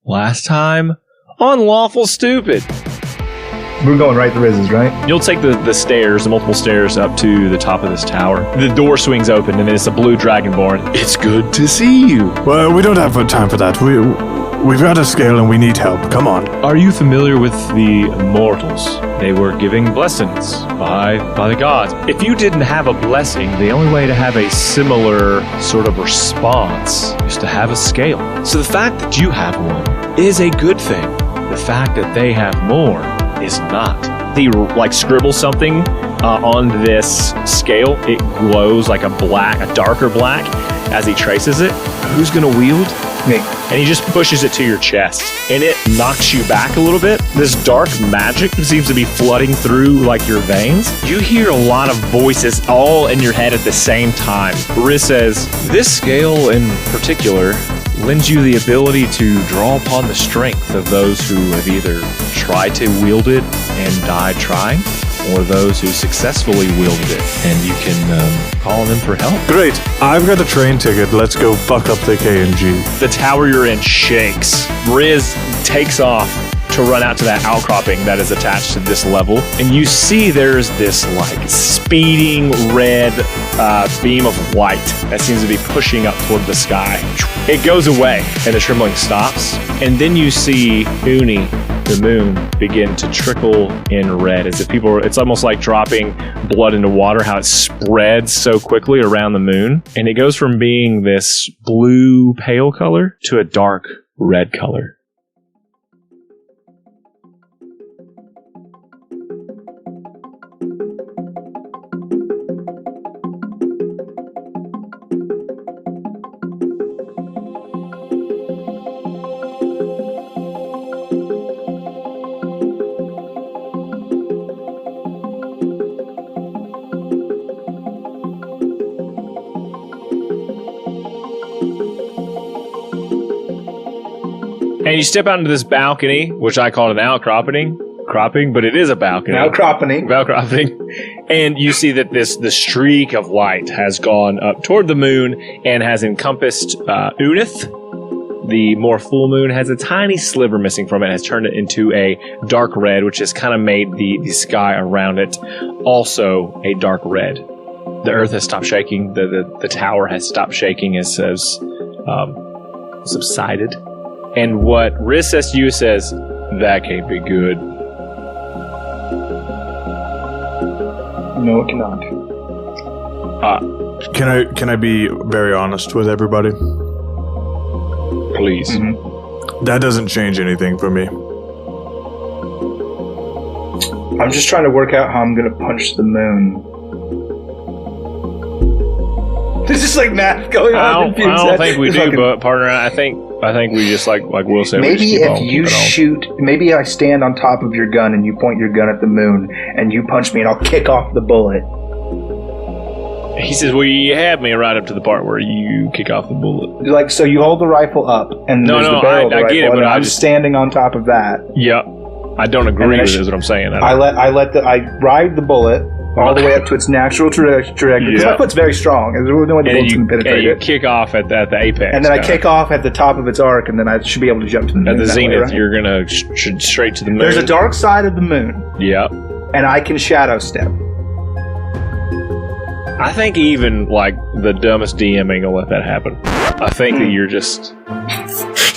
Last time on Lawful Stupid. We're going right to Riz's, right? You'll take the stairs, the multiple stairs up to the top of this tower. The door swings open and it's a blue dragonborn. It's good to see you. Well, we don't have time for that. We've got a scale and we need help. Come on. Are you familiar with the mortals? They were giving blessings by the gods. If you didn't have a blessing, the only way to have a similar sort of response is to have a scale. So the fact that you have one is a good thing. The fact that they have more is not. He scribbles something on this scale. It glows like a darker black as he traces it. Who's gonna wield? Me. And he just pushes it to your chest, and it knocks you back a little bit. This dark magic seems to be flooding through like your veins. You hear a lot of voices all in your head at the same time. Riz says, this scale in particular lends you the ability to draw upon the strength of those who have either tried to wield it and died trying, or those who successfully wielded it, and you can call on them for help. Great. I've got a train ticket. Let's go fuck up the K&G. The tower you're in shakes. Riz takes off to run out to that outcropping that is attached to this level, and you see there's this speeding red beam of white that seems to be pushing up toward the sky. It goes away, and the trembling stops, and then you see Uni, the moon, begin to trickle in red as if it's almost like dropping blood into water, how it spreads so quickly around the moon, and it goes from being this blue pale color to a dark red color. And you step out into this balcony, which I call an outcropping, but it is a balcony. Outcropping. And you see that the streak of light has gone up toward the moon and has encompassed Unith. The more full moon has a tiny sliver missing from it, has turned it into a dark red, which has kind of made the sky around it also a dark red. The earth has stopped shaking. The tower has stopped shaking, has subsided. And what Riz says to you says, that can't be good. No, it cannot. Can I be very honest with everybody? Please. Mm-hmm. That doesn't change anything for me. I'm just trying to work out how I'm going to punch the moon. There's just math going on. I don't think we do, but partner, I think we just like Will said. Maybe if you shoot, maybe I stand on top of your gun and you point your gun at the moon and you punch me and I'll kick off the bullet. He says, well, you had me right up to the part where you kick off the bullet. So you hold the rifle up and there's the barrel of the rifle, get it, but I'm just standing on top of that. Yeah, I don't agree with it, is what I'm saying. I ride the bullet all the way up to its natural trajectory. Because my foot's very strong. There's no way the bullet's going to penetrate it. Kick off at the apex. And then I kick off at the top of its arc, and then I should be able to jump to the moon. At the zenith, right? you're going to straight to the moon. There's a dark side of the moon. Yep. And I can shadow step. I think even the dumbest DM ain't gonna let that happen. I think that you're just.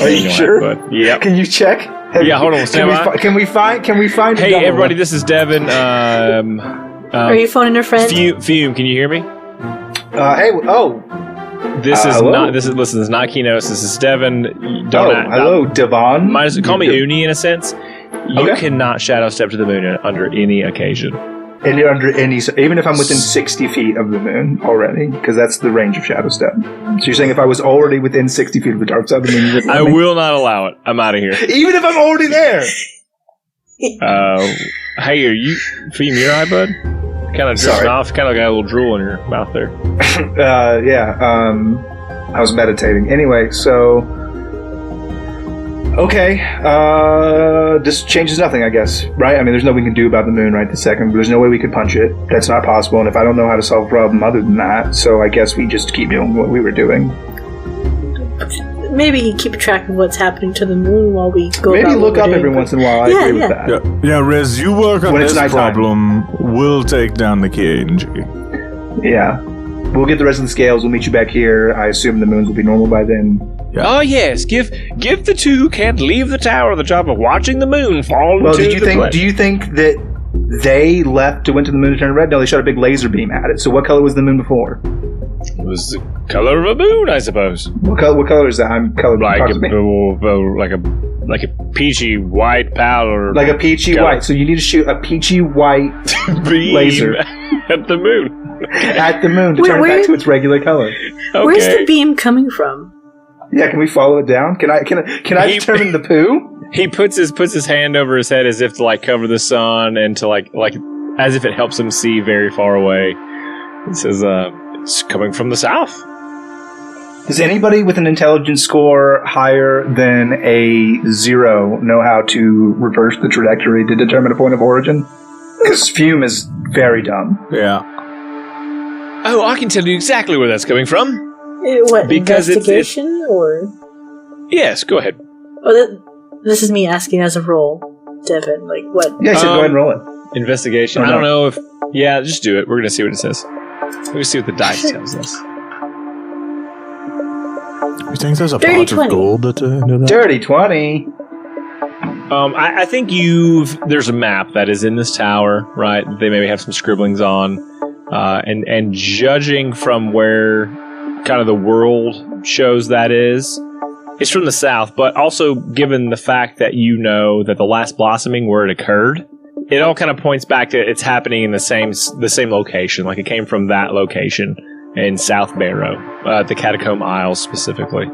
Are you sure? Yeah. Can you check? Hold on. Can we find? Hey, everybody! This is Devin. Are you phoning your friend? Fume, can you hear me? Hey. Oh. This is not. This is not Kinos. This is Devin. Hello, Devon. Call me Uni in a sense. You cannot shadow step to the moon under any occasion. And even if I'm within 60 feet of the moon already, because that's the range of shadow step. So you're saying if I was already within 60 feet of the dark side of the moon, you wouldn't I will not allow it. I'm out of here. Even if I'm already there. Hey, are you feeding your eye, bud? Kind of drifting off. Kind of got a little drool in your mouth there. I was meditating. Anyway, so. Okay, this changes nothing, I guess, right? I mean, there's nothing we can do about the moon right this second. There's no way we could punch it. That's not possible, and if I don't know how to solve a problem other than that, so I guess we just keep doing what we were doing. maybe keep track of what's happening to the moon while we go. Maybe look up every once in a while. I agree with that. Yeah, Riz, you work on this problem. We'll take down the KNG. Yeah. We'll get the rest of the scales. We'll meet you back here. I assume the moons will be normal by then. Yeah. Oh, yes. Give the two who can't leave the tower the job of watching the moon fall into the play. Do you think that they left to went to the moon to turn red? No, they shot a big laser beam at it. So what color was the moon before? It was the color of a moon, I suppose. What color is that? I'm colorblind. Like a peachy white powder. Like a peachy white. So you need to shoot a peachy white laser at the moon. At the moon to turn it back to its regular color. Okay. Where's the beam coming from? Yeah, can we follow it down? Can I determine the poo? He puts his hand over his head as if to like cover the sun and to like as if it helps him see very far away. He says, "It's coming from the south." Does anybody with an intelligence score higher than a 0 know how to reverse the trajectory to determine a point of origin? Because Fume is very dumb. Yeah. Oh, I can tell you exactly where that's coming from. What, because investigation or? Yes, go ahead. Oh, this is me asking as a roll, Devin. Like what? Yeah, so go ahead and roll it. Investigation. I don't know if. Yeah, just do it. We're gonna see what it says. We're gonna see what the dice tells us. You think there's a pot of gold at the end of that? Dirty 20. I think there's a map that is in this tower, right? They maybe have some scribblings on, and judging from where kind of the world shows that is, it's from the south. But also, given the fact that you know that the last blossoming where it occurred, it all kind of points back to it's happening in the same location. Like it came from that location in South Barrow, the Catacomb Isles specifically.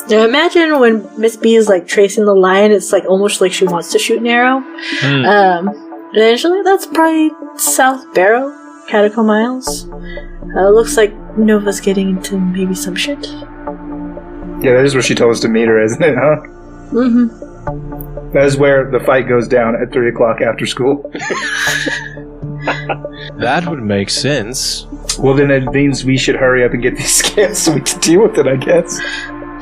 Now imagine when Miss B is like tracing the line, it's like almost like she wants to shoot an arrow. Eventually, that's probably South Barrow, Catacomb Isles. Looks like Nova's getting into maybe some shit. Yeah, that is where she told us to meet her, isn't it, huh? Mm-hmm. That is where the fight goes down at 3 o'clock after school. That would make sense. Well, then it means we should hurry up and get these scales so we can deal with it, I guess.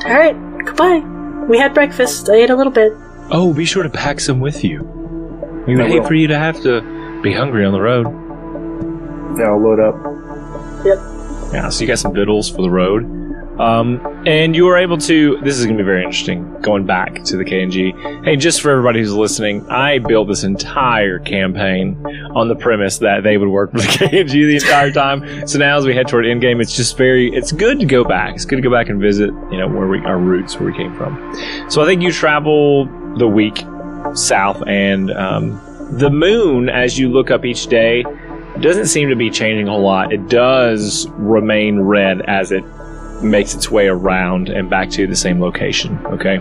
Alright, goodbye. We had breakfast. I ate a little bit. Oh, be sure to pack some with you. We would hate for you to have to be hungry on the road. Yeah, I'll load up. Yep. Yeah, so you got some victuals for the road. And you were able to... This is going to be very interesting, going back to the KNG. Hey, just for everybody who's listening, I built this entire campaign on the premise that they would work for the KNG the entire time. So now as we head toward endgame, it's good to go back. It's good to go back and visit, our roots, where we came from. So I think you travel the week south, and the moon, as you look up each day, doesn't seem to be changing a whole lot. It does remain red as it makes its way around and back to the same location. Okay,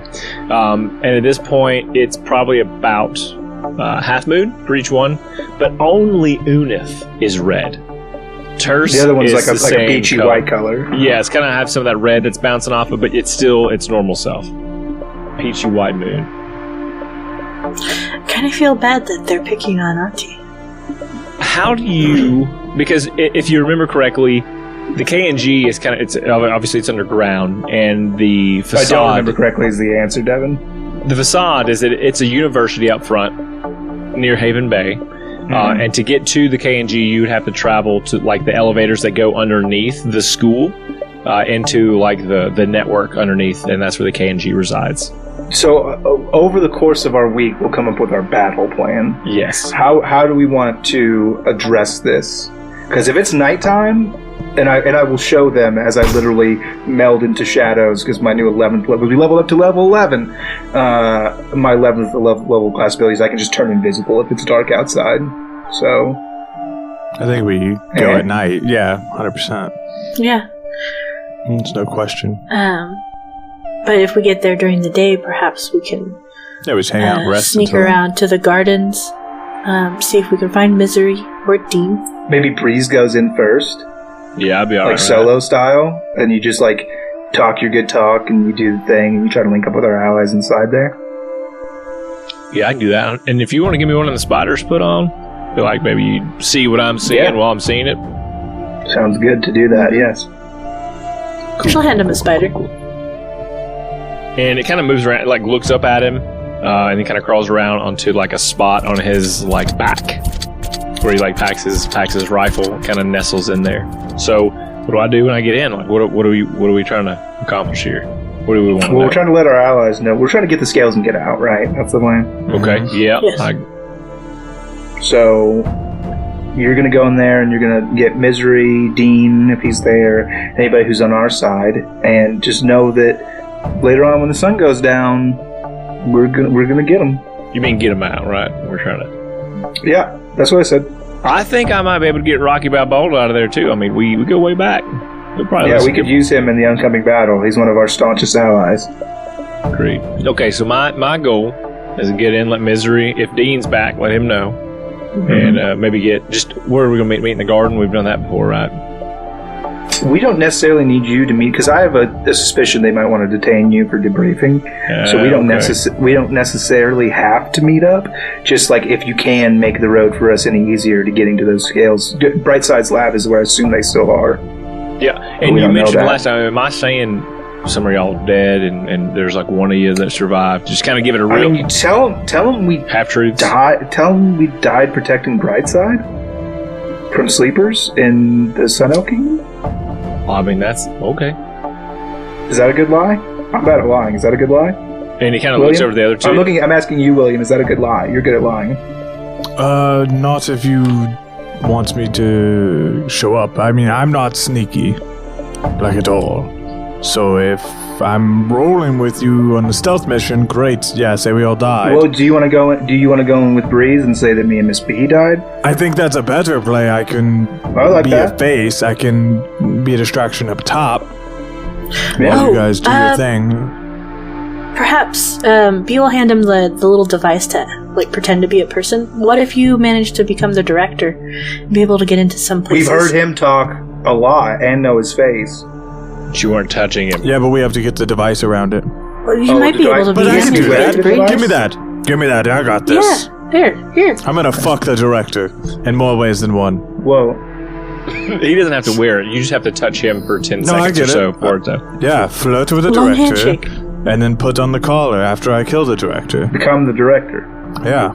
and at this point, it's probably about half moon for each one, but only Unith is red. Terse, the other one's is like a peachy white color. Yeah, it's kind of have some of that red that's bouncing off it, but it's still its normal self. Peachy white moon. I kind of feel bad that they're picking on Auntie. How do you? Because if you remember correctly, the KNG is obviously it's underground, and the facade. If I don't remember correctly, is the answer, Devin. The facade is that it's a university up front near Haven Bay, and to get to the KNG, you'd have to travel to like the elevators that go underneath the school into like the network underneath, and that's where the KNG resides. So over the course of our week, we'll come up with our battle plan. Yes. How do we want to address this? Because if it's nighttime, and I will show them as I literally meld into shadows, because my new 11th level, we leveled up to level 11. My 11th level class abilities, I can just turn invisible if it's dark outside. So I think we go at night. Yeah, 100%. Yeah. It's no question. But if we get there during the day, perhaps we can we hang out and rest. Sneak around to the gardens, see if we can find Misery or Dean. Maybe Breeze goes in first. Yeah, I'd be alright. Like solo style, and you just like talk your good talk, and you do the thing, and you try to link up with our allies inside there. Yeah, I can do that. And if you want to give me one of the spiders put on, like maybe you see what I'm seeing while I'm seeing it. Sounds good to do that, yes. She'll hand him a spider. And it kind of moves around, like looks up at him, and then kind of crawls around onto like a spot on his like back, where he like packs his rifle. Kind of nestles in there. So, what do I do when I get in? Like, what are we trying to accomplish here? What do we want? Well, we're trying to let our allies know. We're trying to get the scales and get out. Right? That's the plan. Okay. Yeah. Yes. So you're going to go in there and you're going to get Misery, Dean, if he's there, anybody who's on our side, and just know that later on when the sun goes down, we're gonna get them. You mean get them out, right? We're trying to. Yeah, that's what I said. I think I might be able to get Rocky Balboa out of there too. I mean, we go way back. We could use him in the oncoming battle. He's one of our staunchest allies. Great. Okay, so my goal is to get in, let Misery. If Dean's back, let him know. And maybe get just where are we going to meet in the garden? We've done that before, right? We don't necessarily need you to meet because I have a suspicion they might want to detain you for debriefing. So we don't necessarily have to meet up. Just like if you can make the road for us any easier to getting to those scales. Brightside's lab is where I assume they still are. Yeah, and you mentioned last time. Am I saying some of y'all dead and there's like one of you that survived? Just kind of give it a real. I mean, tell them we half truths. Tell them we died protecting Brightside from sleepers in the Sun Elk Kingdom. I mean, that's okay. Is that a good lie? I'm bad at lying. Is that a good lie? And he kind of looks over the other two. I'm asking you, William. Is that a good lie? You're good at lying. Not if you want me to show up. I mean, I'm not sneaky, like at all. So if I'm rolling with you on the stealth mission, great. Yeah, say we all died. Well, do you want to go in with Breeze and say that me and Miss B died? I think that's a better play. I can be a face. I can be a distraction up top. While you guys do your thing. Perhaps B will hand him the little device to like pretend to be a person. What if you manage to become the director and be able to get into some places? We've heard him talk a lot and know his face. But you weren't touching him. Yeah, but we have to get the device around it. Well, you might be able to be But I can do that. Breeze. Give me that. Give me that. I got this. Yeah, here. I'm gonna fuck the director in more ways than one. Whoa. He doesn't have to wear it. You just have to touch him for 10 seconds or so. Yeah, flirt with the Long director. handshake. And then put on the collar after I kill the director. Become the director. Yeah.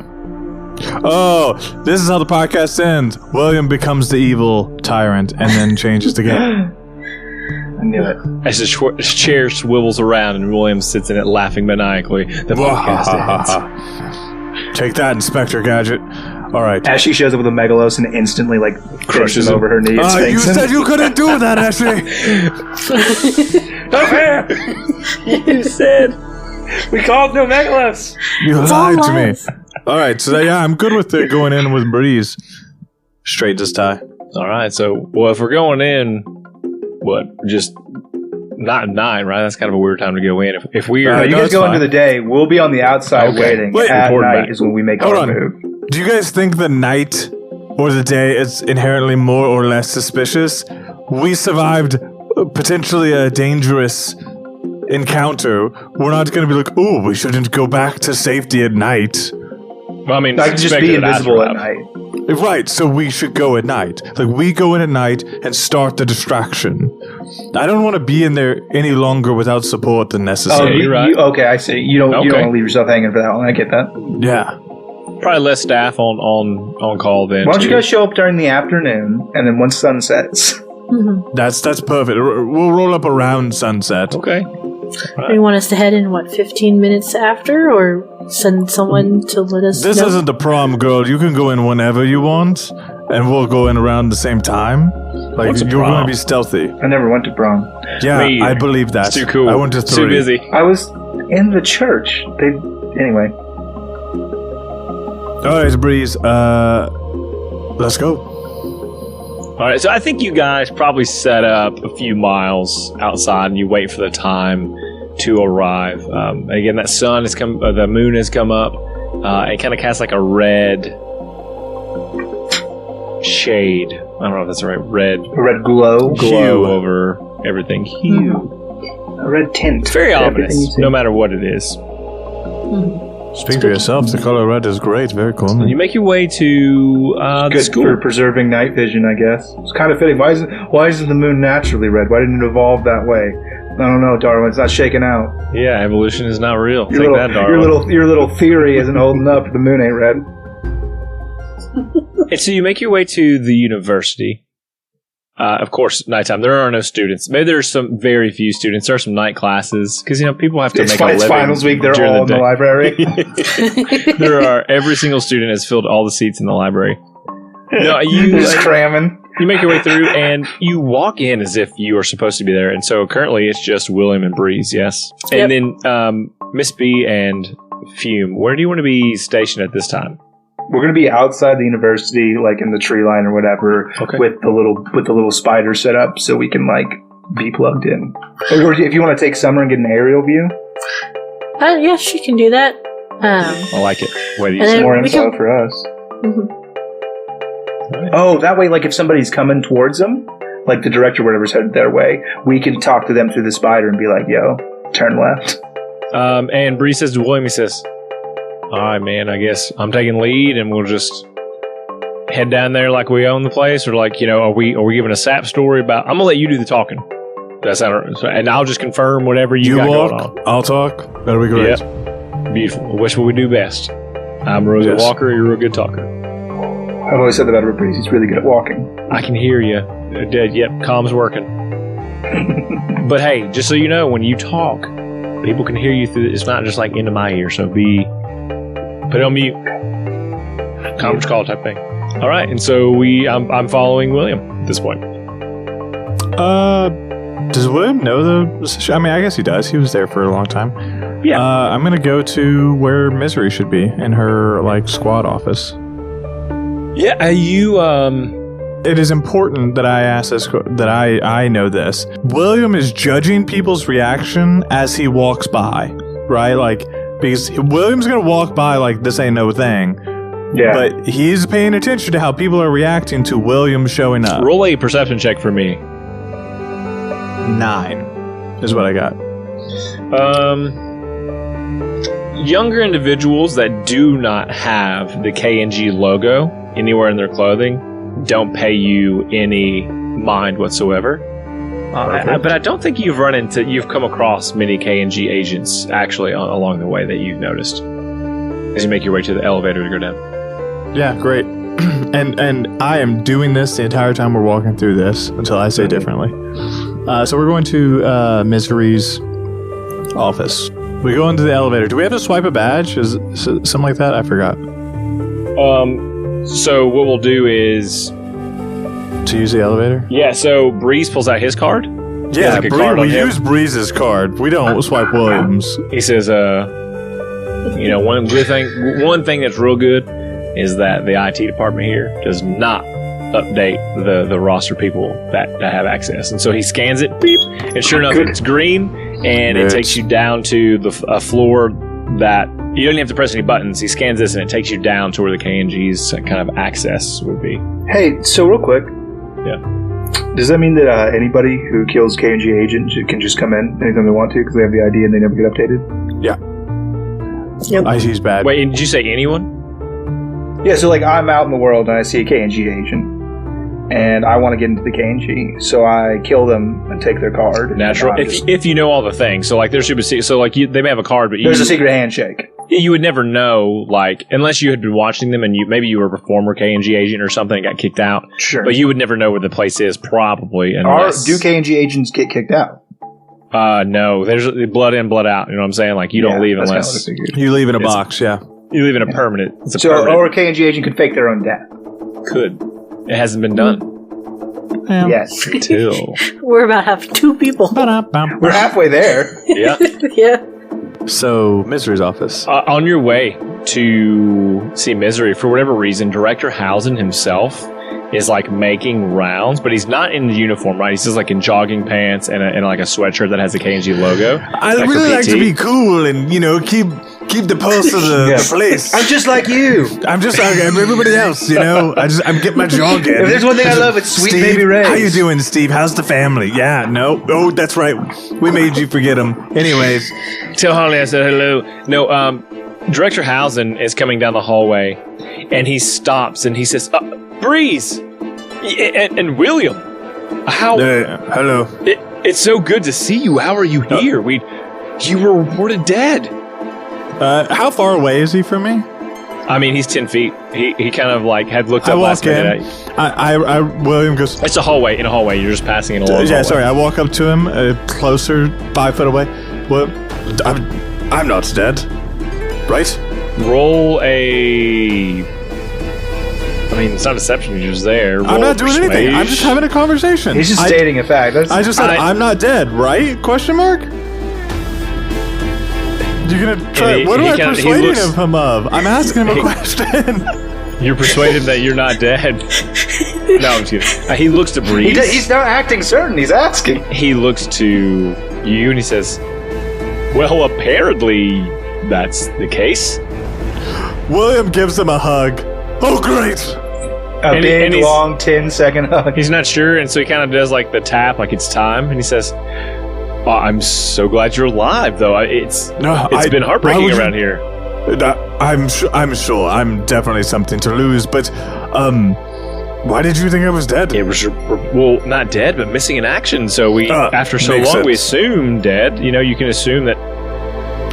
Oh, this is how the podcast ends. William becomes the evil tyrant and then changes the game. I knew it. As his chair swivels around and William sits in it laughing maniacally, the podcast ends. Take that, Inspector Gadget. All right. Ashley shows up with a Megalos and instantly crushes him over her knees. You said you couldn't do that, Ashley. You said we called no Megalos. You lied to me. All right, so yeah, I'm good with it going in with Breeze. Straight as tie. All right, so if we're going in, just not at 9, right? That's kind of a weird time to go in. If we are, you guys go into the day. We'll be on the outside waiting. At night is when we make our move. Do you guys think the night or the day is inherently more or less suspicious? We survived potentially a dangerous encounter. We're not going to be like, oh, we shouldn't go back to safety at night. Well, I mean, I can just be invisible at night. Right, so we should go at night. Like, we go in at night and start the distraction. I don't want to be in there any longer without support than necessary. Right. Okay, I see. You don't want to leave yourself hanging for that one. I get that. Yeah. Probably less staff on call then. Why don't you guys show up during the afternoon, and then once sun sets? That's perfect. We'll roll up around sunset. Okay. Right. You want us to head in, 15 minutes after, or send someone to let us This know? isn't the prom, girl. You can go in whenever you want, and we'll go in around the same time. Like, you're going to be stealthy. I never went to prom. Yeah, I believe that. It's too cool. I went to 3. Too busy. I was in the church. Anyway. All right, Breeze. Let's go. All right, so I think you guys probably set up a few miles outside, and you wait for the time to arrive. And again, that sun has come, the moon has come up. It kind of casts like a red shade. I don't know if that's the right red. A red glow hue over everything. Hue. A red tint. It's very ominous, no matter what it is. Speak for yourself. The color red is great. Very cool. You make your way to the Good school. for preserving night vision, I guess. It's kind of fitting. Why isn't the moon naturally red? Why didn't it evolve that way? I don't know, Darwin. It's not shaking out. Yeah, evolution is not real. Your little theory isn't holding up. The moon ain't red. And so you make your way to the university. Of course, nighttime. There are no students. Maybe there's some very few students. There are some night classes because people have to make a living. It's finals week. They're all in the library. Every single student has filled all the seats in the librry. No, you just cramming. You make your way through and you walk in as if you are supposed to be there. And so currently it's just William and Breeze. Yes, and then Miss B and Fume. Where do you want to be stationed at this time? We're going to be outside the university, like in the tree line or whatever, with the little spider set up, so we can be plugged in. Or if you want to take Summer and get an aerial view. Yeah, she can do that. I like it. Wait, more info for us. Mm-hmm. Right. Oh, that way, if somebody's coming towards them, like the director, whatever's headed their way, we can talk to them through the spider and be like, "Yo, turn left." And Bree says to William, he says, "All right, man, I guess I'm taking lead and we'll just head down there like we own the place, or are we giving a sap story about, I'm going to let you do the talking. And I'll just confirm whatever you got walk, going on. I'll talk. That'll be great. Yep. Beautiful. Wish what we do best. I'm a real good walker, you're a real good talker. I've always said that about Breeze. He's really good at walking. I can hear you. Yep, comm's working. But hey, just so you know, when you talk, people can hear you through. It's not just into my ear, so put it on mute. Conference call type thing. All right, and so I'm following William at this point. Does William know the? I mean, I guess he does. He was there for a long time. Yeah. I'm gonna go to where Misery should be in her squad office. Yeah. You. It is important that I ask this. That I know this. William is judging people's reaction as he walks by, right? Because William's gonna walk by this ain't no thing. Yeah. But he's paying attention to how people are reacting to William showing up. Roll a perception check for me. 9 is what I got. Younger individuals that do not have the K&G logo anywhere in their clothing don't pay you any mind whatsoever. But I don't think you've come across many K&G agents actually along the way that you've noticed as you make your way to the elevator to go down. Yeah, great. and I am doing this the entire time we're walking through this until I say differently. So we're going to Misery's office. We go into the elevator. Do we have to swipe a badge? Is something like that? I forgot. So what we'll do is to use the elevator. Yeah. So Breeze pulls out his card. Yeah, we use Breeze's card. We don't swipe Williams. He says, one thing that's real good is that the IT department here does not update the roster people that have access. And so he scans it, beep, and sure enough, it's green, and it takes you down to a floor that you don't even have to press any buttons. He scans this, and it takes you down to where the KNG's kind of access would be. Hey, so real quick. Yeah. Does that mean that anybody who kills KNG agent can just come in anytime they want to because they have the ID and they never get updated? Yeah. Yep. IC's bad. Wait, did you say anyone? Yeah, so I'm out in the world and I see a KNG agent and I want to get into the KNG, so I kill them and take their card. Natural. If you know all the things, so there's super secret. So they may have a card, but there's a secret handshake. You would never know, unless you had been watching them and maybe you were a former KNG agent or something and got kicked out. Sure. But you would never know where the place is, probably. Unless, do KNG agents get kicked out? No. There's blood in, blood out. You know what I'm saying? You don't leave unless you leave in a box. Yeah. You leave in a permanent. Or a KNG agent could fake their own death. Could. It hasn't been done. Yes. Until. We're about to have 2 people. We're halfway there. Yeah. Yeah. So, Misery's office. On your way to see Misery, for whatever reason, Director Housen himself is making rounds, but he's not in the uniform, right? He's just in jogging pants and a sweatshirt that has the KNG logo. I really like to be cool and, keep the pulse of the place. I'm just like you. I'm just like everybody else, you know. I'm getting my jaw in. If there's one thing I love, it's Sweet Steve, Baby Ray. How you doing, Steve? How's the family? Yeah, no. Oh, that's right. We made you forget them. Anyways. Tell Harley I said hello. No, Director Housen is coming down the hallway, and he stops and he says, Breeze and William, how? Hello. It's so good to see you. How are you here? You were reported dead. How far away is he from me? I mean, he's 10 feet. He kind of like had looked up last minute. William goes. It's a hallway. In a hallway, you're just passing it along. Yeah, sorry. I walk up to him, closer, 5 foot away. Well, I'm not dead, right? Roll a. I mean, it's not deception. You're just there. I'm not doing anything. I'm just having a conversation. He's just stating a fact. I just said I'm not dead, right? Question mark. You're gonna try. What am I persuading him of? I'm asking him a question. You're persuading him that you're not dead. No, I'm just kidding. He looks to Breeze. He's not acting certain. He's asking. He looks to you and he says, "Well, apparently that's the case." William gives him a hug. Oh, great! A big, long, 10-second hug. He's not sure, and so he kind of does like the tap, like it's time, and he says, I'm so glad you're alive, though. It's been heartbreaking around here. I'm sure. I'm definitely something to lose, but why did you think I was dead? It was not dead, but missing in action. So we, after so long, sense. We assumed dead. You know, you can assume that.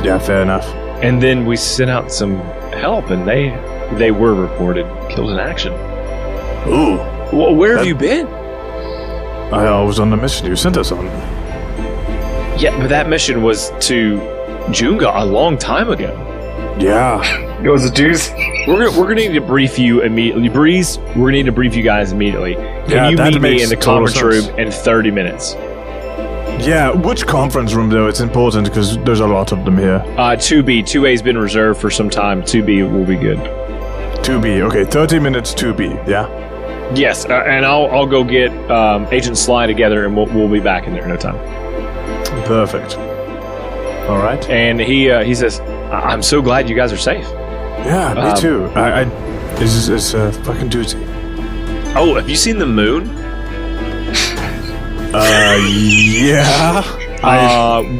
Yeah, fair enough. And then we sent out some help, and they were reported killed in action. Ooh. Well, where have you been? I was on the mission you sent us on. Yeah, but that mission was to Junga a long time ago. Yeah. It was a deuce. We're gonna need to brief you immediately. Breeze, we're gonna need to brief you guys immediately. Can you meet me in the conference room in 30 minutes? Yeah, which conference room, though? It's important because there's a lot of them here. 2B. 2A's been reserved for some time. 2B will be good. 2B. Okay, 30 minutes 2B, yeah? Yes, and I'll go get Agent Sly together, and we'll be back in there in no time. Perfect. All right. And he says, I'm so glad you guys are safe. Yeah, me too. It's a fucking doozy. Oh, have you seen the moon? Yeah.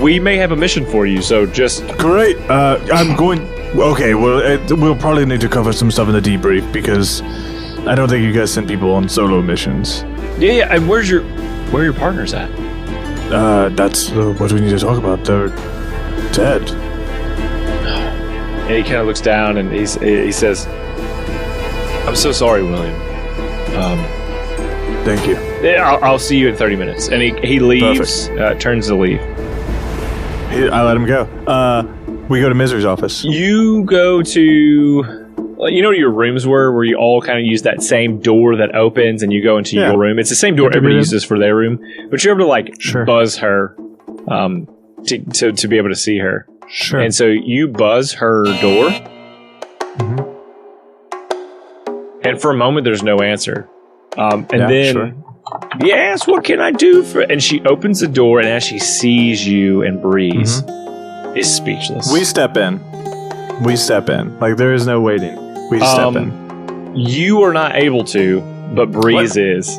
We may have a mission for you, so just... Great. I'm going... Okay, well, we'll probably need to cover some stuff in the debrief, because I don't think you guys send people on solo missions. Yeah, and where are your partners at? That's what we need to talk about. They're dead. And he kind of looks down and he says, I'm so sorry, William. Thank you. I'll see you in 30 minutes. And he leaves, turns to leave. I let him go. We go to Misery's office. You go to... You know where your rooms were, where you all kind of use that same door that opens and you go into your room? It's the same door everybody uses for their room, but you're able to buzz her to be able to see her. Sure. And so you buzz her door, and for a moment there's no answer. Yes, what can I do for... And she opens the door, and as she sees you and Breeze, is speechless. We step in. Like, there is no waiting. We step in. You are not able to, but Breeze is.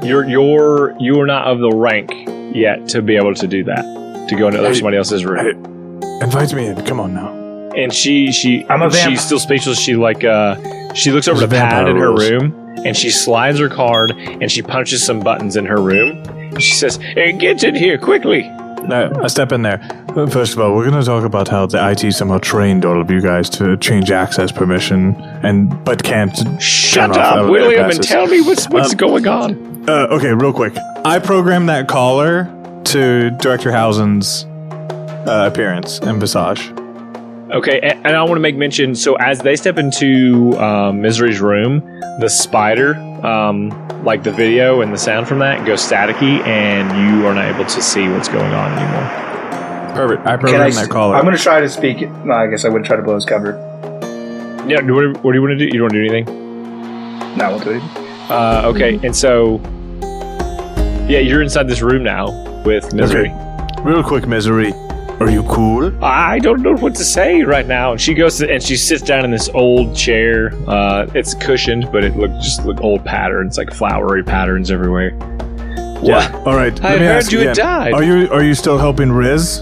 You are not of the rank yet to be able to do that. To go into somebody else's room. Hey, invite me in. Come on now. And she's still speechless. She looks over to Pat in her room, and she slides her card, and she punches some buttons in her room. She says, "Hey, get in here quickly." No, I step in there. First of all, we're going to talk about how the IT somehow trained all of you guys to change access permission, but can't. Shut up, William, and tell me what's going on. Okay, real quick. I programmed that caller to Director Housen's appearance and visage. Okay, and I want to make mention, so as they step into Misery's room, the spider, like the video and the sound from that, goes staticky, and you are not able to see what's going on anymore. Perfect. I programmed that caller. I'm going to try to speak. No, I guess I wouldn't try to blow his cover. Yeah, what do you want to do? You don't want to do anything? No, I won't do anything. Okay, and so, yeah, you're inside this room now with Misery. Okay. Real quick, Misery. Are you cool? I don't know what to say right now. And she goes and she sits down in this old chair. It's cushioned, but it looks old patterns, like flowery patterns everywhere. Yeah. All right. I heard you had died. Are you still helping Riz?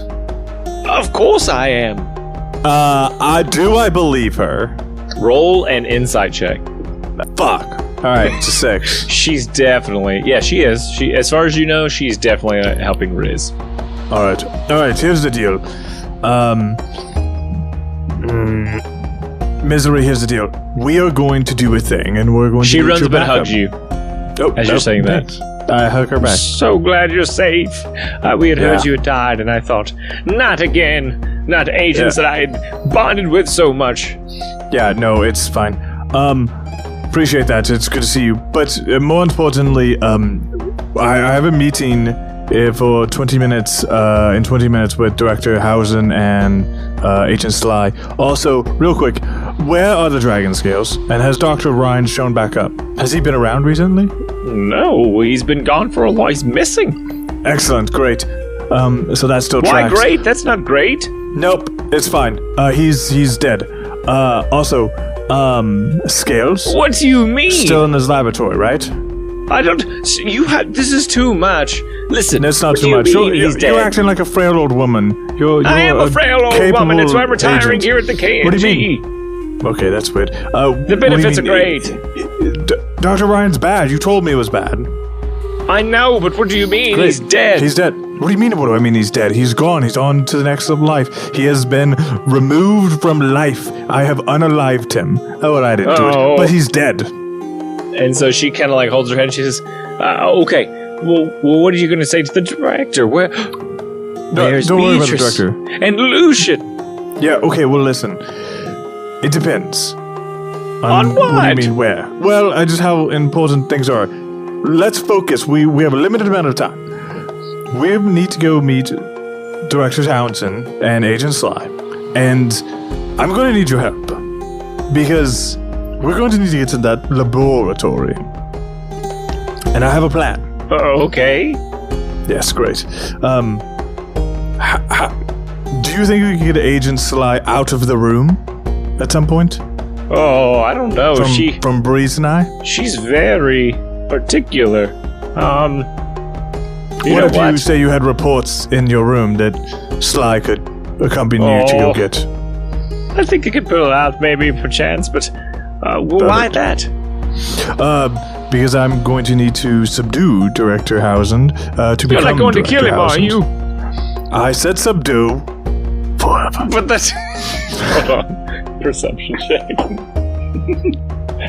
Of course I am. I believe her? Roll an insight check. Fuck. All right, it's a 6. She's definitely, yeah, she is. She, as far as you know, she's definitely helping Riz. All right. Here's the deal. Misery. Here's the deal. We are going to do a thing, and we're going to. She runs up and hugs you. Oh, as you're saying that. I hug her back. So glad you're safe. We had heard you had died, and I thought, not again. Not agents that I had bonded with so much. Yeah, no, it's fine. Appreciate that. It's good to see you. But more importantly, I have a meeting for 20 minutes. In 20 minutes with Director Housen and Agent Sly. Also, real quick, where are the dragon scales? And has Dr. Ryan shown back up? Has he been around recently? No, he's been gone for a while. He's missing. Excellent, great. So that still tracks. Why great? That's not great. Nope, it's fine. He's dead. Also, scales. What do you mean? Still in his laboratory, right? I don't. This is too much. Listen, it's not too much. You're acting like a frail old woman. I am a frail old woman. That's why I'm retiring agent. here at the KNG. What do you mean? Okay, that's weird. The benefits are great. Dr. Ryan's bad. You told me it was bad. I know, but what do you mean? Great. He's dead. He's dead. What do you mean? What do I mean? He's dead. He's gone. He's on to the next level of life. He has been removed from life. I have unalived him. Oh, well, I didn't do it. But he's dead. And so she kind of like holds her head and she says, okay, well, what are you going to say to the director? Where's don't worry about the director. And Lucian. Yeah, okay, well, listen. It depends. On what? What do you mean, where? Well, just how important things are. Let's focus. We have a limited amount of time. We need to go meet Director Townsend and Agent Sly. And I'm going to need your help. Because we're going to need to get to that laboratory. And I have a plan. Okay. Yes, great. Do you think we can get Agent Sly out of the room at some point? Oh, I don't know. From Breeze and I? She's very particular. What if you say you had reports in your room that Sly could accompany you to go get? I think you could pull it out, maybe, perchance, but why that? Because I'm going to need to subdue Director Housen to become You're not going Director to kill him, Housen. are you? I said subdue. Forever. But that's... Hold on. Perception check.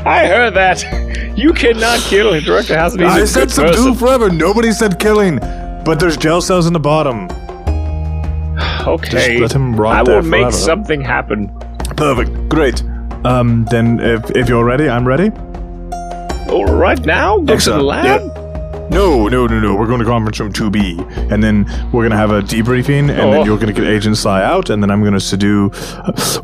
I heard that. You cannot kill Director Housen. I said subdue forever. Nobody said killing. But there's gel cells in the bottom. Okay. Just let him rot I there will make forever. something happen. Perfect. Great. Then if you're ready, I'm ready. Oh, right now? Go to the lab? Yeah. No. We're going to conference room 2B, and then we're going to have a debriefing, and then you're going to get Agent Sly out, and then I'm going to subdue...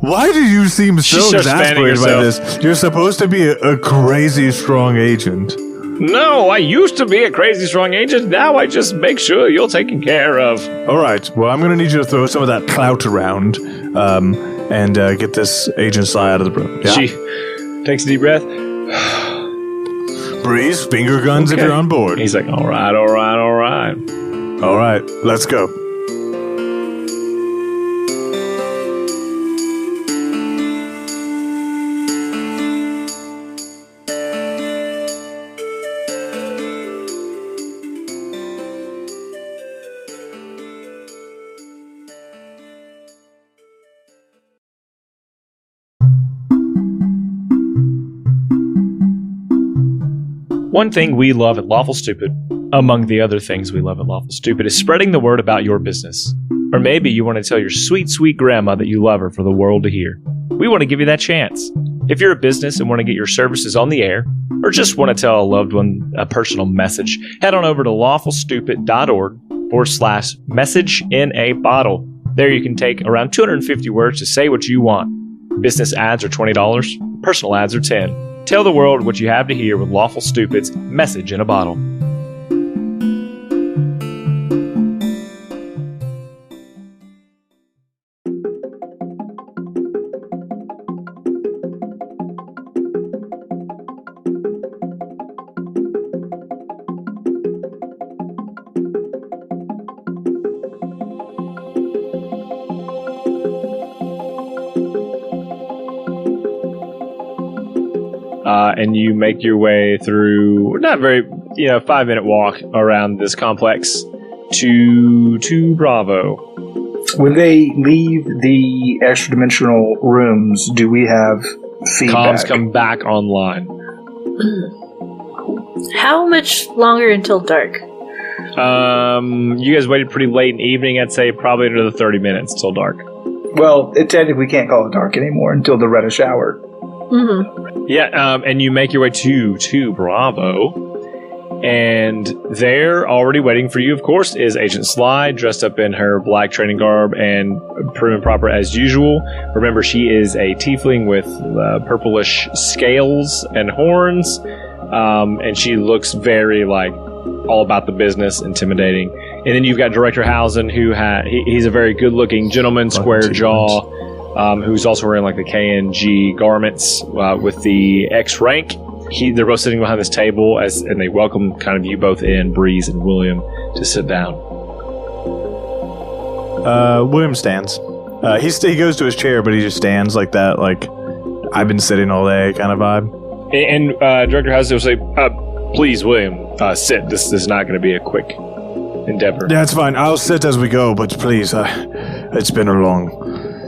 Why do you seem so exasperated by this? You're supposed to be a crazy strong agent. No, I used to be a crazy strong agent. Now I just make sure you're taken care of. All right. Well, I'm going to need you to throw some of that clout around, and get this Agent Sly out of the room. Yeah? She takes a deep breath. Breeze, finger guns if you're on board. He's like, all right. All right, let's go. One thing we love at Lawful Stupid, among the other things we love at Lawful Stupid, is spreading the word about your business. Or maybe you want to tell your sweet, sweet grandma that you love her for the world to hear. We want to give you that chance. If you're a business and want to get your services on the air, or just want to tell a loved one a personal message, head on over to lawfulstupid.org/message in a bottle. There you can take around 250 words to say what you want. Business ads are $20, personal ads are $10. Tell the world what you have to hear with Lawful Stupid's Message in a Bottle. and you make your way through not very 5-minute walk around this complex to Bravo. When they leave the extra-dimensional rooms, do we have feedback? Comms come back online. How much longer until dark? You guys waited pretty late in the evening. I'd say probably another 30 minutes till dark. Well, technically we can't call it dark anymore until the reddish hour. Mm-hmm. Yeah, and you make your way to Bravo. And there, already waiting for you, of course, is Agent Sly, dressed up in her black training garb and prim and proper as usual. Remember, she is a tiefling with purplish scales and horns, and she looks very, all about the business, intimidating. And then you've got Director Housen, who he's a very good-looking gentleman, square jaw, who's also wearing, the KNG garments with the X rank. They're both sitting behind this table and they welcome kind of you both in, Breeze and William, to sit down. William stands. He goes to his chair, but he just stands like that, I've been sitting all day kind of vibe. And Director Housen will say, please, William, sit. This is not going to be a quick endeavor. Yeah, it's fine. I'll sit as we go, but please, it's been a long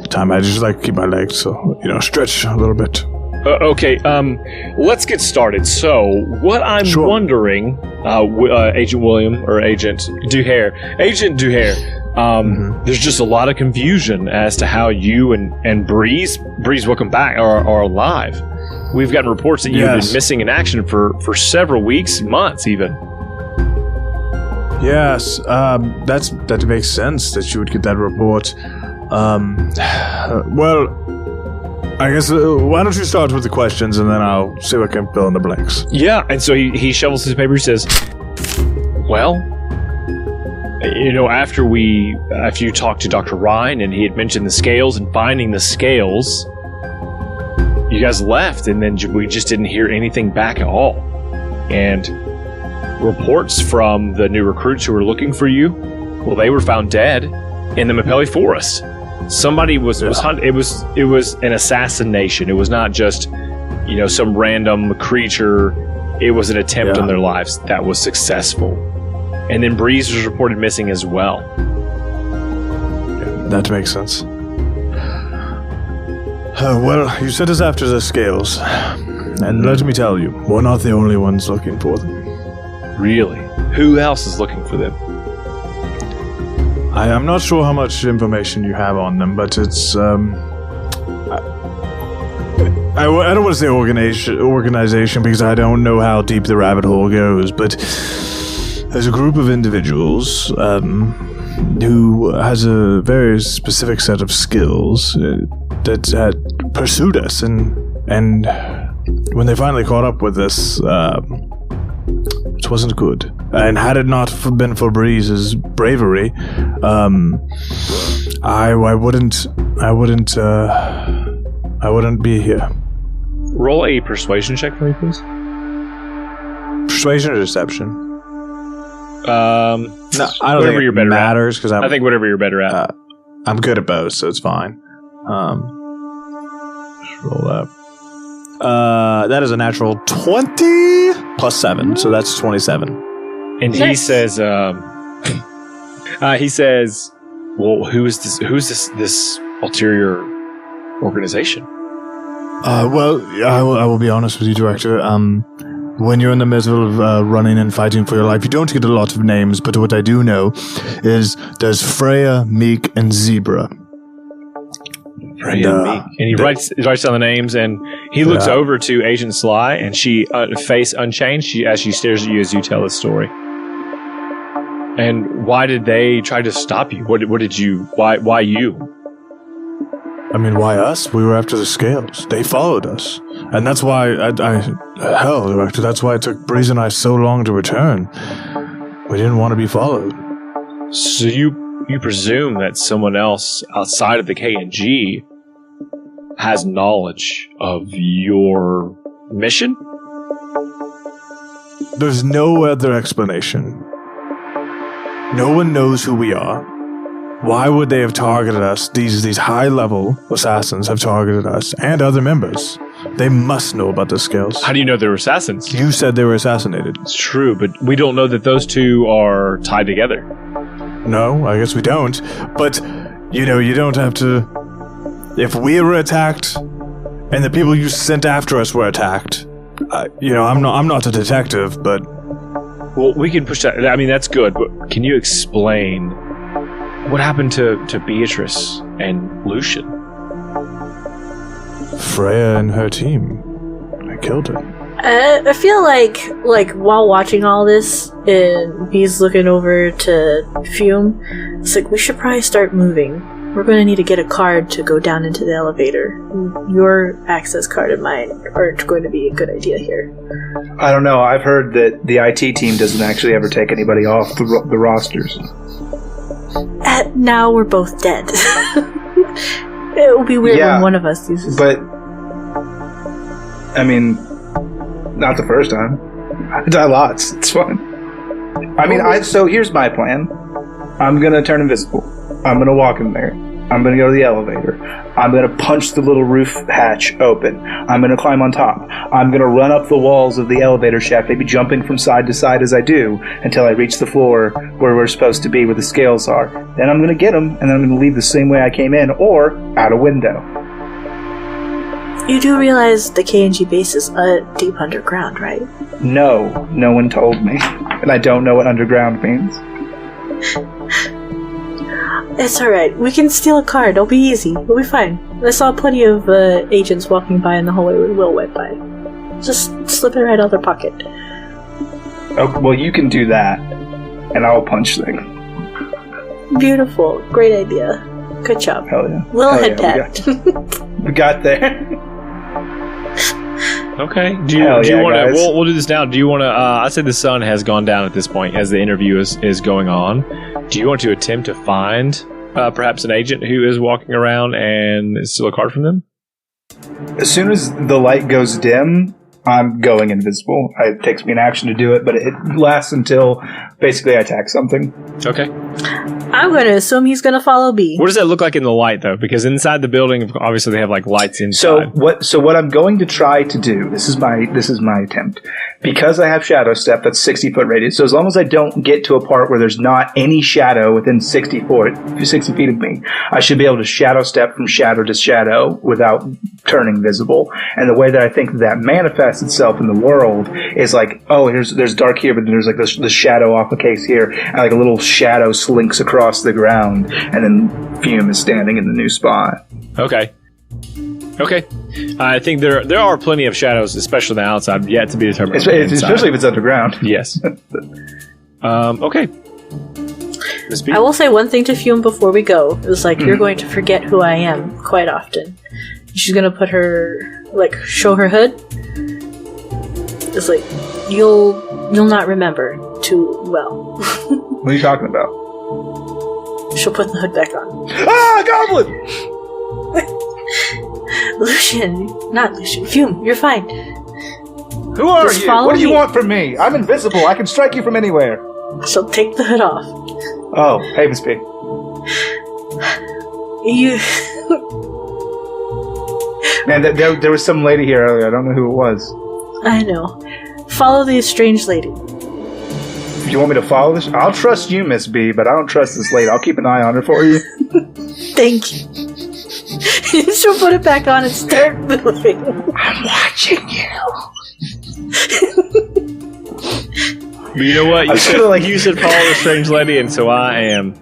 time. I just like to keep my legs, so, stretch a little bit. Okay, let's get started. So, what I'm wondering, Agent William, or Agent Duhair, there's just a lot of confusion as to how you and Breeze, welcome back, are alive. We've gotten reports that you've been missing in action for several weeks, months even. Yes, that makes sense that you would get that report. Well, I guess, why don't you start with the questions, and then I'll see what I can fill in the blanks. Yeah, and so he shovels his paper, he says, well, after you talked to Dr. Ryan, and he had mentioned the scales and finding the scales, you guys left, and then we just didn't hear anything back at all. And reports from the new recruits who were looking for you, well, they were found dead in the Mapelli Forest. Somebody was hunted. It was an assassination. It was not just, some random creature. It was an attempt on their lives that was successful. And then Breeze was reported missing as well. That makes sense. Well, you sent us after the scales. And let me tell you, we're not the only ones looking for them. Really? Who else is looking for them? I am not sure how much information you have on them, but it's, I don't want to say organization because I don't know how deep the rabbit hole goes, but there's a group of individuals who has a very specific set of skills that had pursued us, and when they finally caught up with us, it wasn't good. And had it not been for Breeze's bravery, I wouldn't be here. Roll a persuasion check for me, please. Persuasion or deception? No, I don't think it matters because I think whatever you're better at. I'm good at both, so it's fine. Just roll up. That is a natural 20 plus 7, so that's 27. And he says, well, who is this? Who's this ulterior organization? Well, I will be honest with you, Director. When you're in the middle of running and fighting for your life, you don't get a lot of names, but what I do know is there's Freya, Meek, and Zebra. Freya and Meek. And he writes down the names, and he looks over to Agent Sly, and she, face unchanged, as she stares at you as you tell the story. And why did they try to stop you? What did you? Why you? I mean, why us? We were after the scales. They followed us, and that's why Director. That's why it took Breeze and I so long to return. We didn't want to be followed. So you presume that someone else outside of the KNG has knowledge of your mission? There's no other explanation. No one knows who we are. Why would they have targeted us? These high-level assassins have targeted us and other members They must know about the scales. How do you know they're assassins? You said they were assassinated. It's true, but we don't know that those two are tied together. No, I guess we don't. But, you don't have to... If we were attacked, and the people you sent after us were attacked, I'm not a detective, but... Well, we can push that. I mean, that's good, but can you explain what happened to Beatrice and Lucian? Freya and her team. I killed her. I feel like while watching all this, and he's looking over to Fume, it's like, we should probably start moving. We're going to need to get a card to go down into the elevator. Your access card and mine aren't going to be a good idea here. I don't know. I've heard that the IT team doesn't actually ever take anybody off the rosters. Now we're both dead. It will be weird when one of us uses. But I mean, not the first time. I die lots. It's fun. I mean, so here's my plan. I'm gonna turn invisible. I'm gonna walk in there. I'm gonna go to the elevator. I'm gonna punch the little roof hatch open. I'm gonna climb on top. I'm gonna run up the walls of the elevator shaft, maybe jumping from side to side as I do, until I reach the floor where we're supposed to be, where the scales are. Then I'm gonna get them, and then I'm gonna leave the same way I came in, or out a window. You do realize the KNG base is deep underground, right? No one told me. And I don't know what underground means. It's alright. We can steal a card. It'll be easy. We'll be fine. I saw plenty of agents walking by in the hallway when Will went by. Just slip it right out of their pocket. Oh, well, you can do that, and I'll punch things. Want Great idea. Good job. Hell yeah. Little head pat. We got there. Okay. Do you want to? We'll do this now. Do you want to? I say the sun has gone down at this point as the interview is going on. Do you want to attempt to find perhaps an agent who is walking around and steal a card from them? As soon as the light goes dim, I'm going invisible. It takes me an action to do it, but it lasts until basically I attack something. Okay. I'm going to assume he's going to follow B. What does that look like in the light, though? Because inside the building, obviously, they have like lights inside. So what I'm going to try to do, this is my attempt. Because I have shadow step, that's 60 foot radius. So as long as I don't get to a part where there's not any shadow within 60 feet of me, I should be able to shadow step from shadow to shadow without turning visible. And the way that I think that manifests itself in the world is like, oh, there's dark here, but then there's like the shadow off a case here, and like a little shadow slinks across the ground, and then Fume is standing in the new spot. Okay. I think there are plenty of shadows, especially on the outside, yet to be determined. Especially if it's underground. Yes. Okay. Ms. B? I will say one thing to Fume before we go. It's like, you're going to forget who I am quite often. She's going to put her, show her hood. It's like, you'll not remember too well. What are you talking about? She'll put the hood back on. Ah, goblin! Not Lucian. Fume, you're fine. Who are you? What do you want from me? I'm invisible. I can strike you from anywhere. She'll take the hood off. Oh, hey, Miss B. You... Man, there was some lady here earlier. I don't know who it was. I know. Follow the strange lady. You want me to follow this? I'll trust you, Miss B, but I don't trust this lady. I'll keep an eye on her for you. Thank you. She'll put it back on and start moving. I'm watching you. But you know what? You said follow the strange lady, and so I am.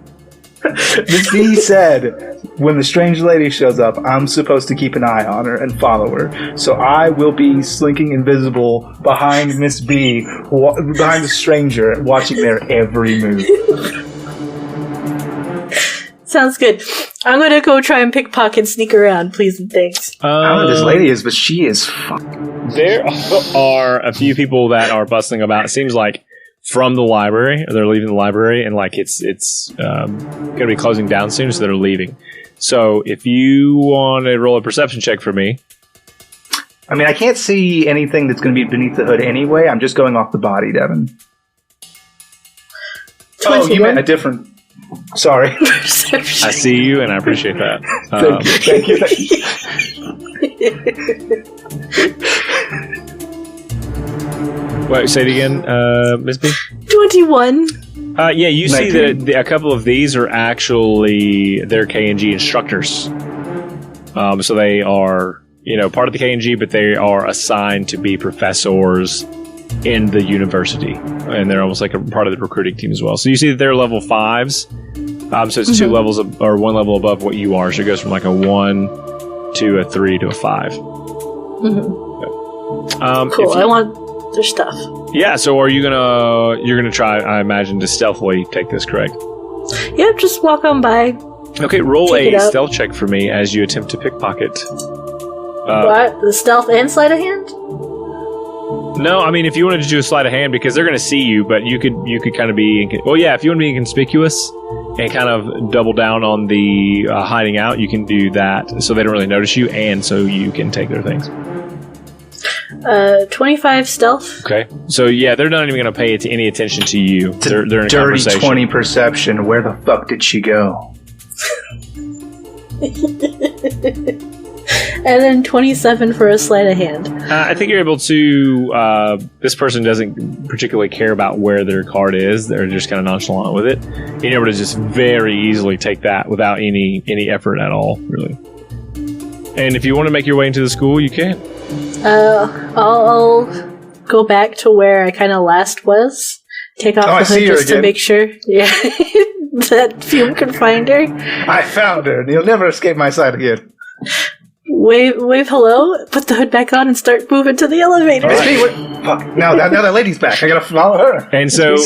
Miss B said, when the strange lady shows up, I'm supposed to keep an eye on her and follow her. So I will be slinking invisible behind Miss B, behind the stranger, watching their every move. Sounds good. I'm gonna go try and pickpocket, sneak around, please and thanks. I don't know who this lady is, but she is fucking... There are a few people that are bustling about. It seems like from the library, or they're leaving the library, and like it's gonna be closing down soon, so they're leaving. So if you want to roll a perception check for me. I mean, I can't see anything that's going to be beneath the hood anyway. I'm just going off the body, Devin. 21. Oh, you meant a different... Sorry. I see you, and I appreciate that. Thank you. Wait, say it again, Ms. B? 21. Yeah, you see 19. that a couple of these are actually their K&G instructors. So they are, part of the K&G, but they are assigned to be professors in the university. And they're almost like a part of the recruiting team as well. So you see that they're level 5s. So it's 2 levels or 1 level above what you are. So it goes from like a 1 to a 3 to a 5. Cool. I want their stuff. Yeah, so you're gonna try, I imagine, to stealthily take this, correct? Yeah, just walk on by. Okay, roll Take it a out. stealth check for me as you attempt to pickpocket. What? The stealth and sleight of hand? No, I mean, if you wanted to do a sleight of hand, because they're going to see you, but you could kind of be... if you want to be inconspicuous and kind of double down on the hiding out, you can do that so they don't really notice you, and so you can take their things. 25 stealth. Okay. So, yeah, they're not even going to pay any attention to you. They're in a Dirty conversation. 20 perception. Where the fuck did she go? And then 27 for a sleight of hand. I think you're able to... this person doesn't particularly care about where their card is. They're just kind of nonchalant with it. You're able to just very easily take that without any effort at all, really. And if you want to make your way into the school, you can. I'll go back to where I kind of last was. Take off the hood just to make sure. Yeah. That Fume can find her. I found her, and you'll never escape my sight again. Wave hello, put the hood back on, and start moving to the elevator. Fuck. Now that lady's back. I gotta follow her. And so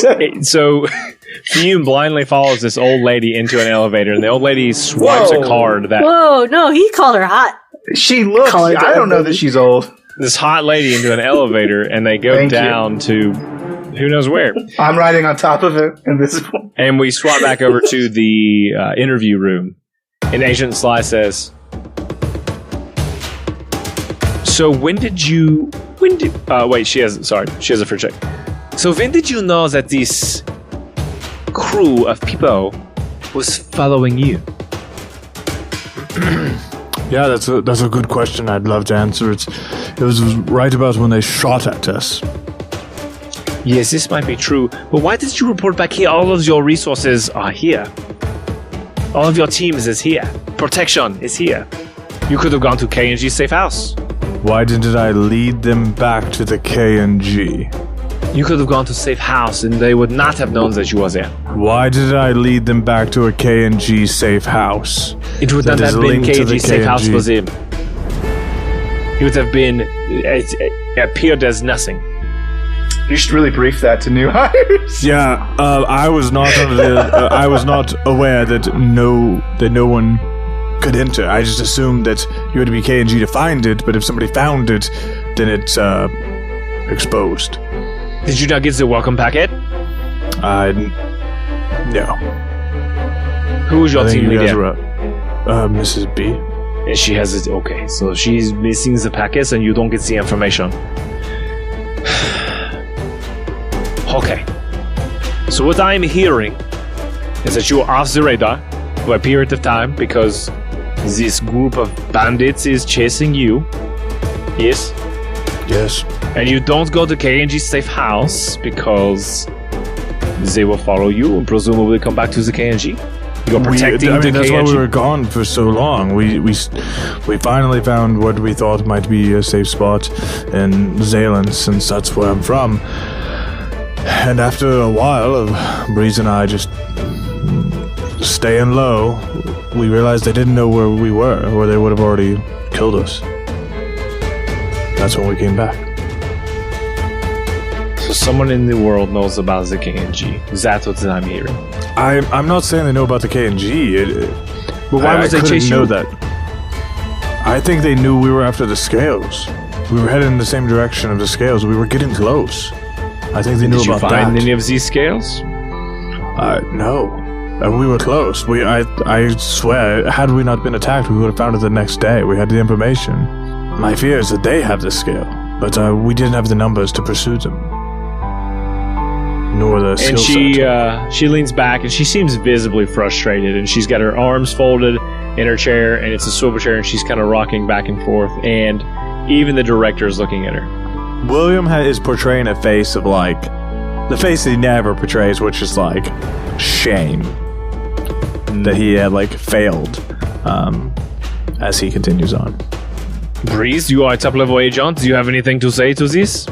Fume blindly follows this old lady into an elevator, and the old lady swipes a card that... Whoa, no, he called her hot. She looks... I don't know that she's old. This hot lady into an elevator, and they go down to who knows where. I'm riding on top of it, invisible. And we swap back over to the interview room. And Agent Sly says... So she has a free check. So when did you know that this crew of people was following you? Yeah, that's a good question. I'd love to answer it. It was right about when they shot at us. Yes, this might be true. But why did you report back here? All of your resources are here. All of your teams is here. Protection is here. You could have gone to K&G safe house. Why didn't I lead them back to the K&G? You could have gone to safe house and they would not have known that you was there. Why did I lead them back to a K&G safe house? It would not have been K&G safe house for them. It would have been appeared as nothing. You should really brief that to new hires. Yeah, I was not I was not aware that no one could enter. I just assumed that you had to be K&G to find it, but if somebody found it, then it's exposed. Did you not get the welcome packet? No. Who was your team leader? Mrs. B. And she has it. Okay, so she's missing the packets and you don't get the information. Okay. So what I'm hearing is that you are off the radar for a period of time because this group of bandits is chasing you. Yes? Yes. And you don't go to K&G safe house because they will follow you and presumably come back to the K&G. You're protecting the that's K&G. why we were gone for so long. We finally found what we thought might be a safe spot in Zealand, since that's where I'm from. And after a while of Breeze and I just staying low, we realized they didn't know where we were, or they would have already killed us. That's when we came back. So someone in the world knows about the K&G. That's what I'm hearing. I'm not saying they know about the K&G. But why would they chase you? Know that. I think they knew we were after the scales. We were headed in the same direction of the scales. We were getting close. I think they knew about that. Did you find any of these scales? No. We were close. I swear, had we not been attacked, we would have found it the next day. We had the information. My fear is that they have the scale, but we didn't have the numbers to pursue them. nor the skill set. And she leans back, and she seems visibly frustrated, and she's got her arms folded in her chair, and it's a swivel chair, and she's kind of rocking back and forth, and even the director is looking at her. William is portraying a face of, like, the face that he never portrays, which is, like, shame. That he had, like, failed as he continues on. Breeze, you are a top-level agent. Do you have anything to say to this?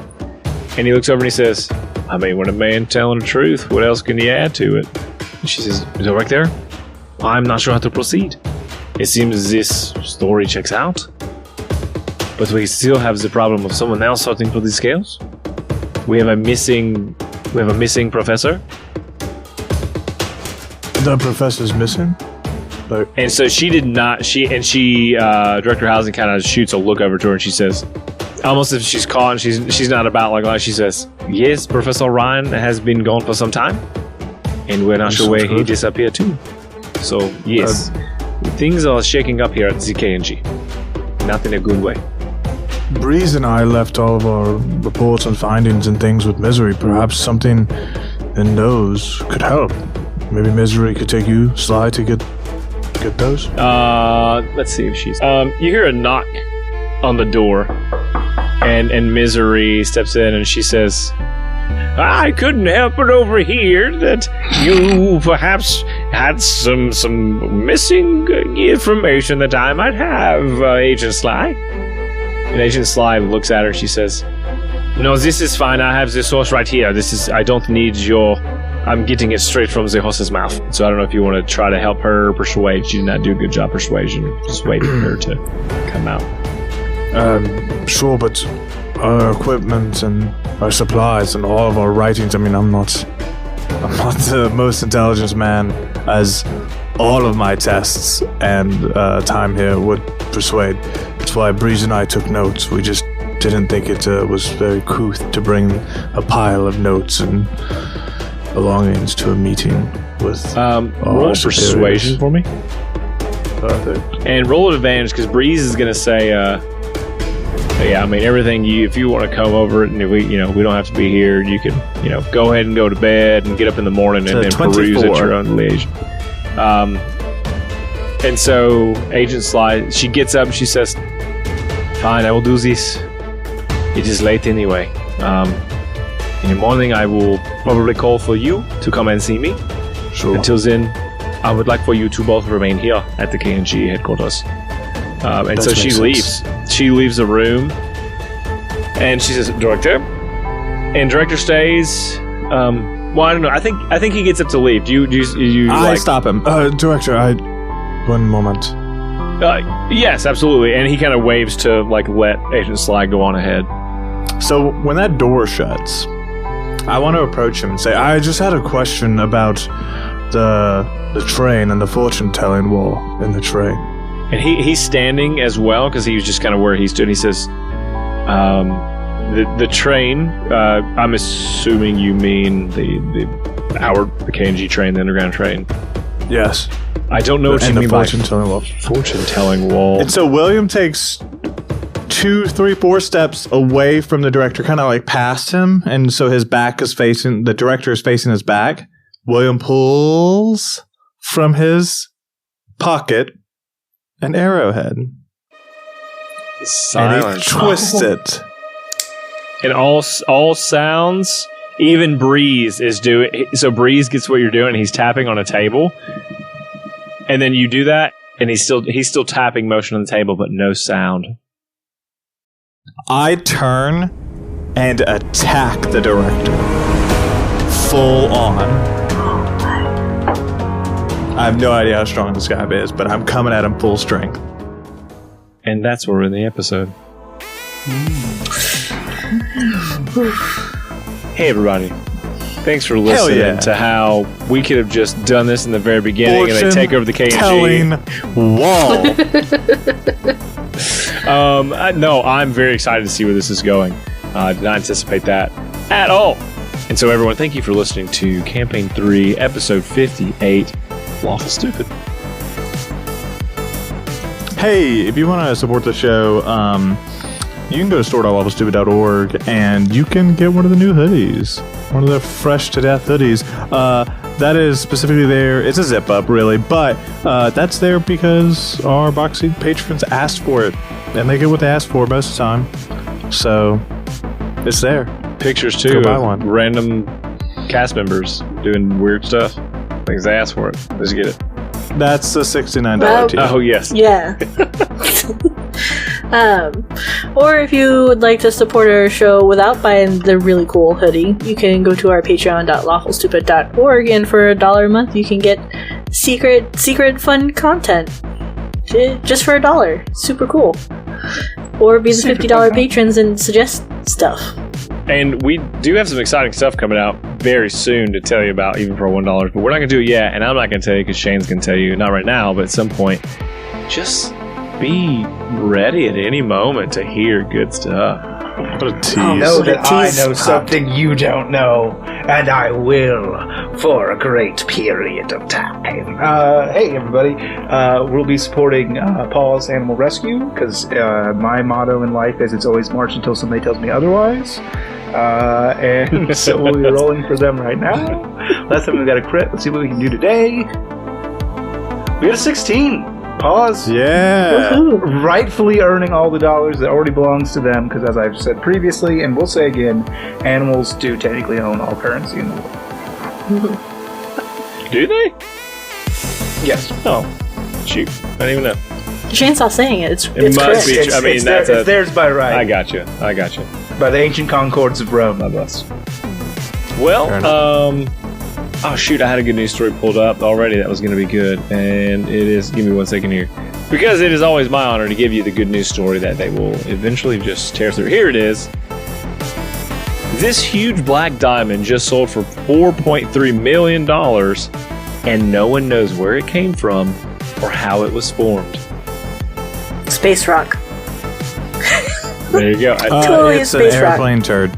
And he looks over and he says, I mean, when a man telling the truth, what else can he add to it? And she says, Director, I'm not sure how to proceed. It seems this story checks out. But we still have the problem of someone else sorting through these scales. We have a missing professor. The professor's missing? And so she did not. Director Housing kind of shoots a look over to her, and she says, almost as if she's caught, and she's not about like she says, yes, Professor Ryan has been gone for some time, and we're not sure where he disappeared to. So yes, things are shaking up here at ZKNG. Not in a good way. Breeze and I left all of our reports and findings and things with Misery. Perhaps something in those could help. Maybe Misery could take you, Sly, to get those? Let's see if she's... you hear a knock on the door, and Misery steps in, and she says, I couldn't help but overhear that you perhaps had some missing information that I might have, Agent Sly. And Agent Sly looks at her, she says, no, this is fine. I have the source right here. I don't need I'm getting it straight from the horse's mouth. So I don't know if you want to try to help her persuade. She did not do a good job persuasion. Just waiting for her to come out. Sure, but our equipment and our supplies and all of our writings, I mean, I'm not the most intelligent man, as all of my tests and time here would persuade. That's why Breeze and I took notes. We just didn't think it was very couth to bring a pile of notes and belongings to a meeting with roll persuasion for me. Perfect. And roll advantage, because Breeze is going to say, yeah, I mean, everything if you want to come over it, and we don't have to be here, you can, go ahead and go to bed and get up in the morning and then 24. peruse at your own leisure. And so Agent Sly, she gets up and she says, fine, I will do this. It is late anyway. In the morning, I will probably call for you to come and see me. Sure. Until then, I would like for you to both remain here at the KNG headquarters. And so she leaves. She leaves the room, and she says, Director. And Director stays. Well, I don't know. I think he gets up to leave. Do you I stop him. Director, one moment. Yes, absolutely. And he kind of waves to let Agent Sly go on ahead. So when that door shuts, I want to approach him and say, I just had a question about the train and the fortune-telling wall in the train. And he's standing as well, because he was just kind of where he stood. He says, the train, I'm assuming you mean the KNG train, the underground train. Yes. I don't know what you mean by fortune-telling wall. Fortune-telling wall. And so William takes 2, 3, 4 steps away from the director, kind of past him, and so his back is facing, the director is facing his back. William pulls from his pocket an arrowhead. Silence. And he twists it. And all sounds, even Breeze is doing. So Breeze gets what you're doing. He's tapping on a table, and then you do that, and he's still tapping motion on the table, but no sound. I turn and attack the director. Full on. I have no idea how strong this guy is, but I'm coming at him full strength. And that's where we're in the episode. Hey, everybody. Thanks for listening to how we could have just done this in the very beginning and they take over the KNG. Wall. No, I'm very excited to see where this is going. I did not anticipate that at all. And so, everyone, thank you for listening to Campaign 3, Episode 58, Lawful Stupid. Hey, if you want to support the show, you can go to store.lawfulstupid.org and you can get one of the new hoodies. One of the fresh to death hoodies. That is specifically there. It's a zip up, really, but that's there because our Boxy patrons asked for it. And they get what they asked for most of the time. So, it's there. Pictures, too, Go buy of one. random cast members doing weird stuff. Things they asked for it. Let's get it. That's the $69 tier. Oh, yes. Yeah. Or if you would like to support our show without buying the really cool hoodie, you can go to our patreon.lawfulstupid.org, and for $1 a month you can get secret fun content just for $1. Super cool. Or be the $50 patrons and suggest stuff. And we do have some exciting stuff coming out very soon to tell you about, even for $1. But we're not going to do it yet, and I'm not going to tell you because Shane's going to tell you, not right now, but at some point. Just be ready at any moment to hear good stuff. What a tease. Know that I know something you don't know, and I will for a great period of time. Hey, everybody. We'll be supporting Paul's Animal Rescue, because my motto in life is it's always March until somebody tells me otherwise. And so we'll be rolling for them right now. Last time we got a crit. Let's see what we can do today. We got a 16. Pause. Yeah. Woohoo. Rightfully earning all the dollars that already belongs to them, because as I've said previously, and we'll say again, animals do technically own all currency in the world. Do they? Yes. Oh, shoot. I didn't even know. Shainsaw saying it. It's must correct. be. I mean, it's that's it's theirs by right. I got you. By the ancient concords of Rome, of us. Well, oh shoot, I had a good news story pulled up already that was going to be good, and it is, give me 1 second here, because it is always my honor to give you the good news story that they will eventually just tear through. Here it is. This huge black diamond just sold for $4.3 million, and no one knows where it came from or how it was formed. Space rock. There you go. Totally it's a an space rock. airplane turd.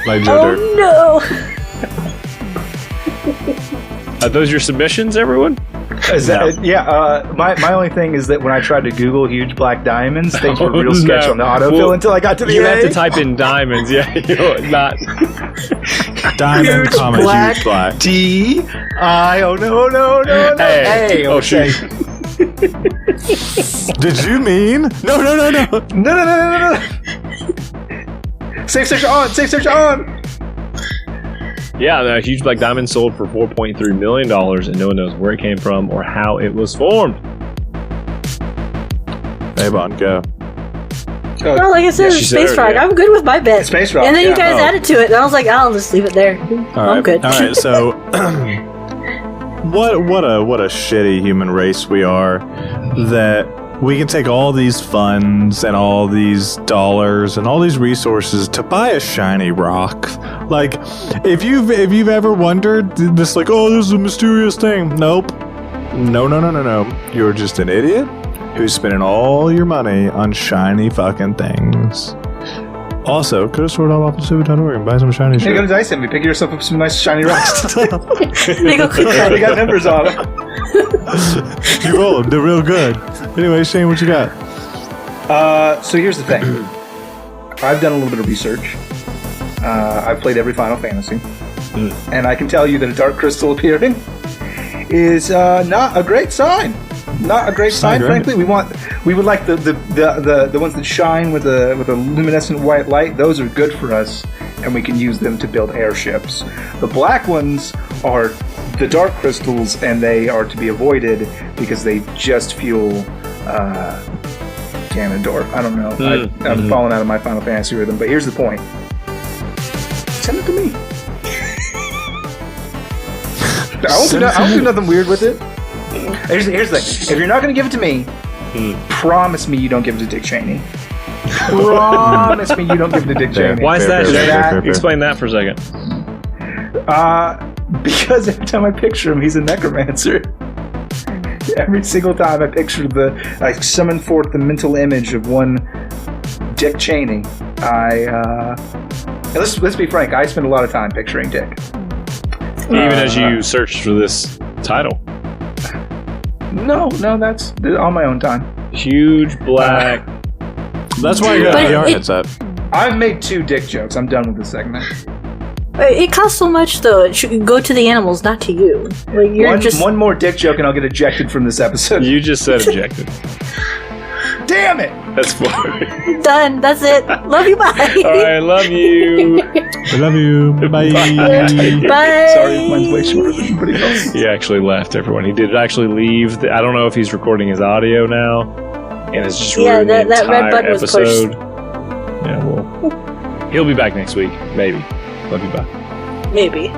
Like Joe Dirt. Oh no! Are those your submissions, everyone? Is that, yeah, my only thing is that when I tried to Google huge black diamonds, things were real sketch on the autofill Well, until I got to the You A. have to type in diamonds, yeah. You're not. Diamond, Huge comma, black huge black. D-I, oh no. Hey, A, okay. Did you mean? No. No. Safe search on. Yeah, the huge black diamond sold for $4.3 million, and no one knows where it came from or how it was formed. Hey, Bon, go. Well, like I said, she it's said space it, rock. yeah. I'm good with my bet. Space rock, And then you yeah. guys added to it, and I was like, I'll just leave it there. I'm good. All right. So, what a shitty human race we are that we can take all these funds and all these dollars and all these resources to buy a shiny rock. Like, if you've ever wondered this, like, oh, this is a mysterious thing. Nope. No. You're just an idiot who's spending all your money on shiny fucking things. Also, go to store.lawfulstupid.org and buy some shiny Hey, go to shit. Dice Envy. Pick yourself up some nice shiny rocks. They go quick They got numbers on them. You roll them. They're real good. Anyway, Shane, what you got? So here's the thing. I've done a little bit of research. I've played every Final Fantasy. And I can tell you that a dark crystal appearing is not a great sign. Not a great sign, great. frankly. We would like the ones that shine with a luminescent white light. Those are good for us, and we can use them to build airships. The black ones are the dark crystals, and they are to be avoided because they just fuel Ganondorf. I don't know. I've fallen out of my Final Fantasy rhythm, but here's the point. Send it to me. I won't do nothing weird with it. Here's the thing. If you're not going to give it to me, promise me you don't give it to Dick Cheney. Promise me you don't give it to Dick Cheney. Why is that? fair. Explain that for a second. Because every time I picture him, he's a necromancer. Every single time I summon forth the mental image of one Dick Cheney. Let's be frank. I spend a lot of time picturing Dick. Even as you searched for this title. No, that's on my own time. Huge black That's why you got a VR headset. I've made 2 dick jokes. I'm done with this segment. It costs so much, though. It should go to the animals, not to you. Like, you're one more dick joke and I'll get ejected from this episode. You just said ejected. Damn it! That's fine. Done. That's it. Love you. Bye. All right, love you. I love you. Bye. Bye. Sorry, mine's way shorter than everybody else. He actually left, everyone. He did actually leave. I don't know if he's recording his audio now, and it's just ruined the that red entire button was episode. pushed. Yeah, well, he'll be back next week, maybe. Love you, bye. Maybe.